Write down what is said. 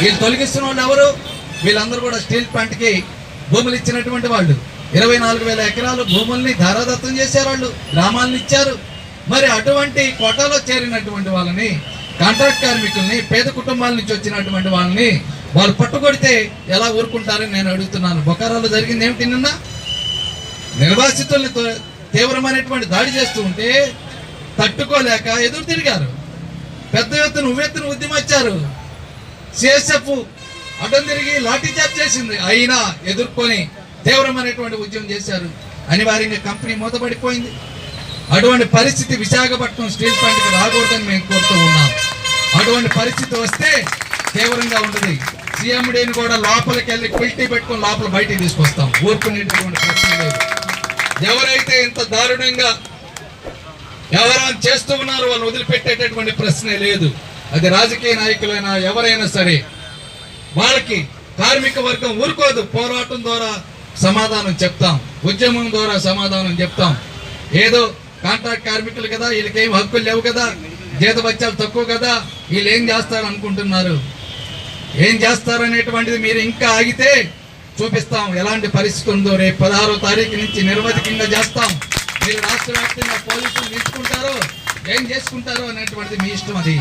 వీళ్ళు తొలగిస్తున్న వాళ్ళు ఎవరు? వీళ్ళందరూ కూడా స్టీల్ ప్లాంట్కి భూములు ఇచ్చినటువంటి వాళ్ళు. 24,000 ఎకరాలు భూముల్ని ధారాదత్తం చేశారు వాళ్ళు, గ్రామాలను ఇచ్చారు. మరి అటువంటి కోటాలో చేరినటువంటి వాళ్ళని, కాంట్రాక్ట్ కార్మికుల్ని, పేద కుటుంబాల నుంచి వచ్చినటువంటి వాళ్ళని వాళ్ళు పట్టుకొడితే ఎలా ఊరుకుంటారని నేను అడుగుతున్నాను. బొకారాలో జరిగింది ఏమిటి? నిన్న నిర్వాసితుల్ని తీవ్రమైనటువంటి దాడి చేస్తూ ఉంటే తట్టుకోలేక ఎదురు తిరిగారు. పెద్ద ఎత్తున ఉవ్వెత్తున ఉద్యమించారు. సిఎస్ఎఫ్ అడ్డం తిరిగి లాఠీచార్జ్ చేసింది. అయినా ఎదుర్కొని తీవ్రమైనటువంటి ఉద్యమం చేశారు. అనివార్యంగా కంపెనీ మూతపడిపోయింది. అటువంటి పరిస్థితి విశాఖపట్నం స్టీల్ ప్లాంట్కి రాకూడదని మేము కోరుతూ ఉన్నాం. అటువంటి పరిస్థితి వస్తే తీవ్రంగా ఉంటుంది. సీఎండీని కూడా లోపలికి వెళ్ళి పిల్టీ పెట్టుకుని లోపల బయటికి తీసుకొస్తాం. ఊరుకునేటటువంటి ప్రశ్న లేదు. ఎవరైతే ఇంత దారుణంగా ఎవరైనా చేస్తూ ఉన్నారో వాళ్ళు వదిలిపెట్టేటటువంటి ప్రశ్నే లేదు. అది రాజకీయ నాయకులైనా ఎవరైనా సరే, వాళ్ళకి కార్మిక వర్గం ఊరుకోదు. పోరాటం ద్వారా సమాధానం చెప్తాం, ఉద్యమం ద్వారా సమాధానం చెప్తాం. ఏదో కాంట్రాక్ట్ కార్మికులు కదా, వీళ్ళకేం హక్కులు లేవు కదా, జీతభత్యాలు తక్కువ కదా, వీళ్ళు ఏం చేస్తారు అనుకుంటున్నారు. ఏం చేస్తారనేటువంటిది మీరు ఇంకా ఆగితే చూపిస్తాం ఎలాంటి పరిస్థితి ఉందో. రేపు 16వ తారీఖు నుంచి నిరవధికంగా చేస్తాం. మీరు రాష్ట్ర వ్యాప్తంగా పోలీసులు తీసుకుంటారో ఏం చేసుకుంటారో అనేటువంటిది మీ ఇష్టం. అది